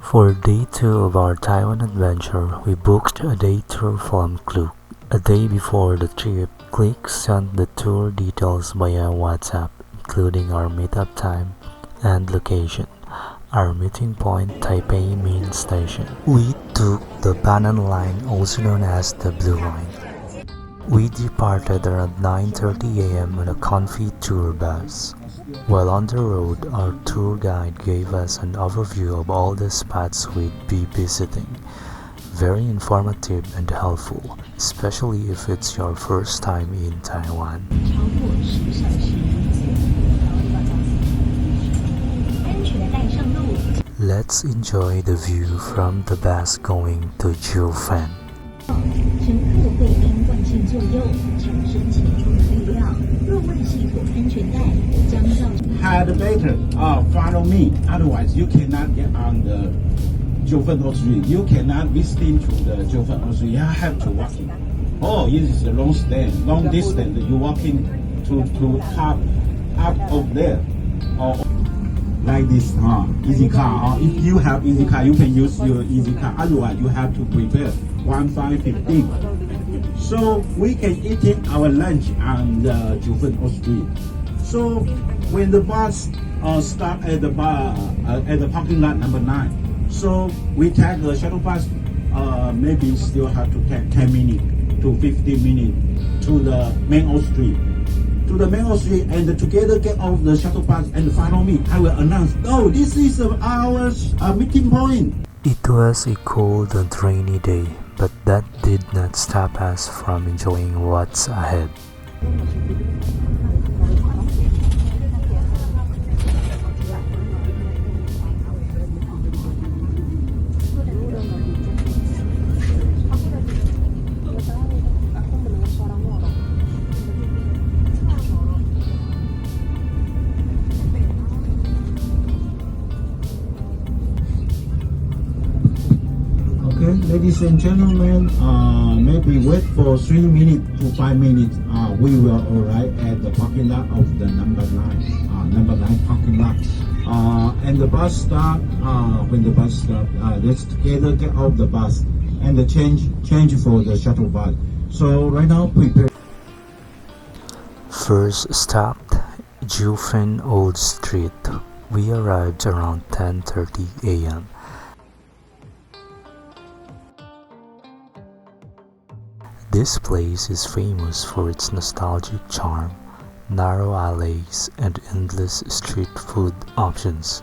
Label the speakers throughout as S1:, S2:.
S1: For day 2 of our Taiwan adventure, we booked a day tour from Klook. A day before the trip, Klook sent the tour details via WhatsApp, including our meetup time and location. Our meeting point, Taipei main station. We took the Bannan line, also known as the Blue Line. We departed around 9:30 a.m. on a comfy tour bus. While on the road, our tour guide gave us an overview of all the spots we'd be visiting. Very informative and helpful, especially if it's your first time in Taiwan. Let's enjoy the view from the bus going to Jiufen.
S2: Had better follow me, otherwise you cannot get on the Jiufen Old Street. You cannot visit into the Jiufen Old Street. You have to walk in. Oh, it is a long distance. You walking to top up of there. Oh, like this, easy car. If you have easy car, you can use your easy car. Otherwise, you have to prepare 15. So we can eat our lunch on the Jiufen Old Street. So when the bus stop at the parking lot number 9, so we take the shuttle bus. Maybe still have to take 10 minutes to 15 minutes to the main Old Street. To the main Old Street, and together get off the shuttle bus and follow me. I will announce, oh, this is our meeting point.
S1: It was a cold and rainy day, but that did not stop us from enjoying what's ahead.
S2: Ladies and gentlemen, maybe wait for 3 minutes to 5 minutes. We will arrive at the parking lot of the number 9 parking lot. And the bus stop. When the bus stop, let's together get off the bus and change for the shuttle bus. So right now, prepare.
S1: First stop, Jiufen Old Street. We arrived around 10:30 a.m. This place is famous for its nostalgic charm, narrow alleys, and endless street food options.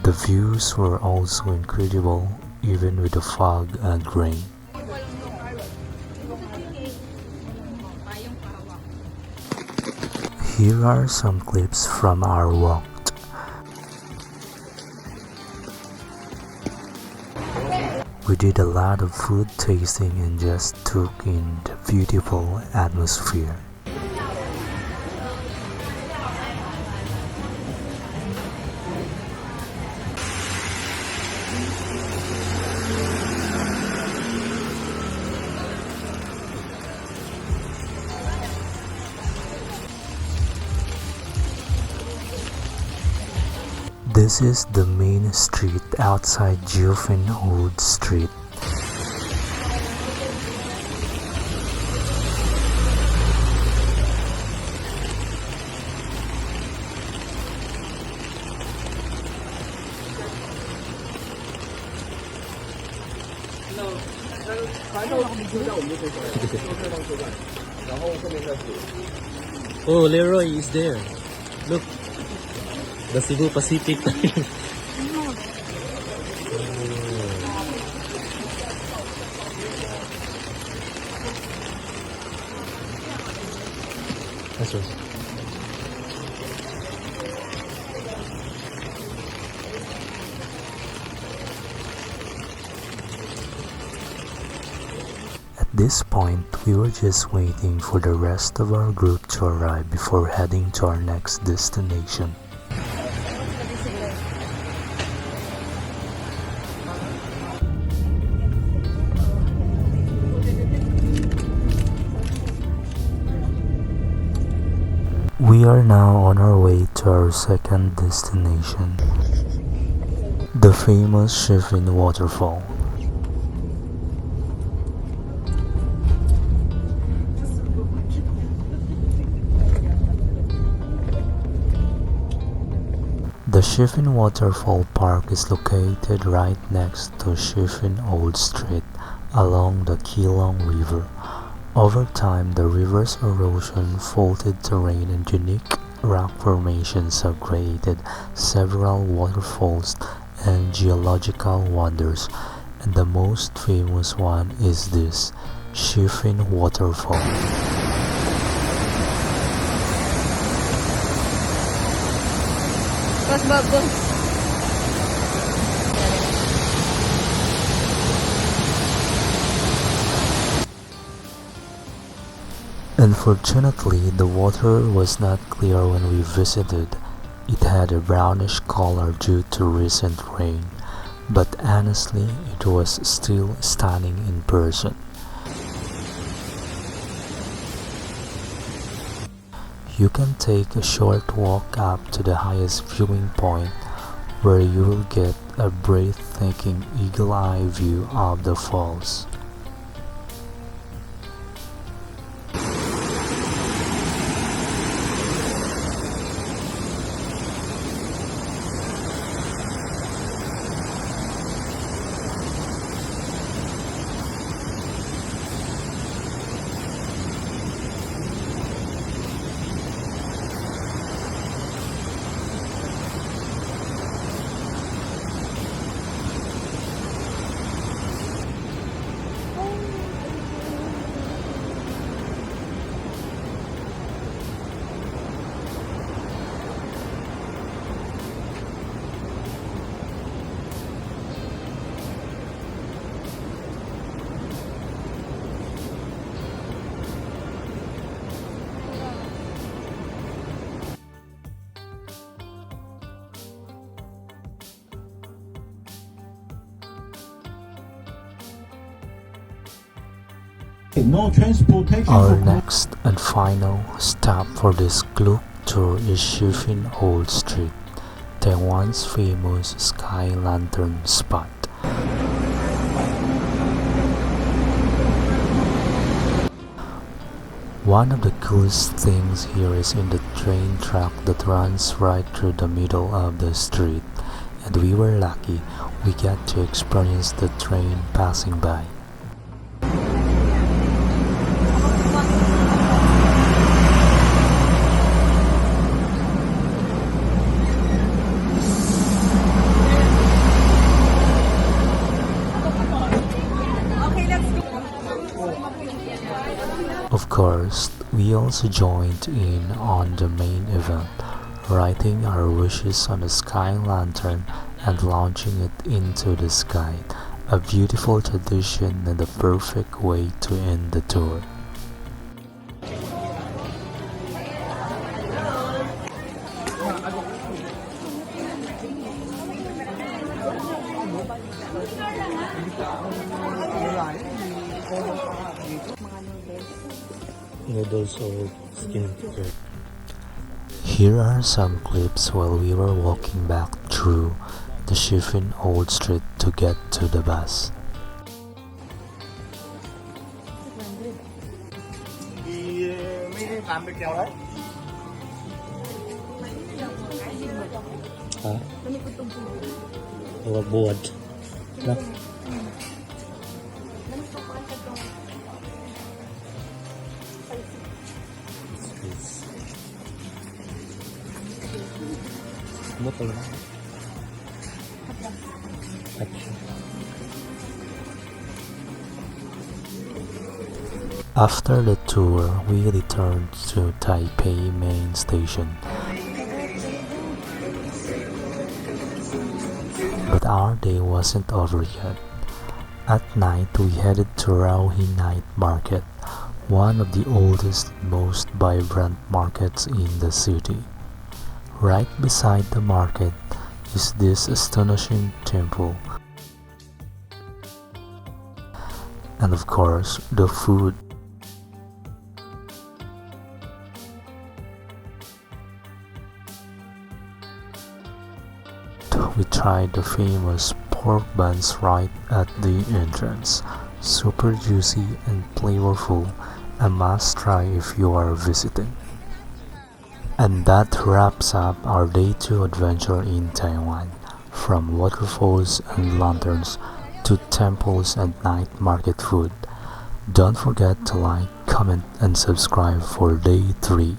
S1: The views were also incredible, even with the fog and rain. Here are some clips from our walk. We did a lot of food tasting and just took in the beautiful atmosphere. This is the main street outside Shifen Old Street.
S3: Oh, Leroy is there. Look. The Cebu Pacific. That's right.
S1: At this point, we were just waiting for the rest of our group to arrive before heading to our next destination. We are now on our way to our second destination, the famous Shifen Waterfall. The Shifen Waterfall Park is located right next to Shifen Old Street along the Keelung River. Over time, the river's erosion, faulted terrain, and unique rock formations have created several waterfalls and geological wonders, and the most famous one is this Shifen Waterfall. Unfortunately, the water was not clear when we visited. It had a brownish color due to recent rain, but honestly, it was still stunning in person. You can take a short walk up to the highest viewing point, where you will get a breathtaking eagle-eye view of the falls.
S2: No transportation.
S1: Our next and final stop for this Klook tour is Shifen Old Street, Taiwan's famous Sky Lantern spot. One of the coolest things here is in the train track that runs right through the middle of the street, and we were lucky we got to experience the train passing by. Of course, we also joined in on the main event, writing our wishes on a sky lantern and launching it into the sky, a beautiful tradition and the perfect way to end the tour.
S3: Noodles or skin.
S1: Here are some clips while we were walking back through the Shifen Old Street to get to the bus.
S3: Hả? Buồn. Đó. Mất rồi.
S1: After the tour, we returned to Taipei main station. But our day wasn't over yet. At night, we headed to Raohe Night Market, one of the oldest and most vibrant markets in the city. Right beside the market is this astonishing temple. And of course, the food. we tried the famous pork buns right at the entrance. Super juicy and flavorful, a must try if you are visiting. And that wraps up our day 2 adventure in Taiwan, from waterfalls and lanterns to temples and night market food. Don't forget to like, comment, and subscribe for day 3.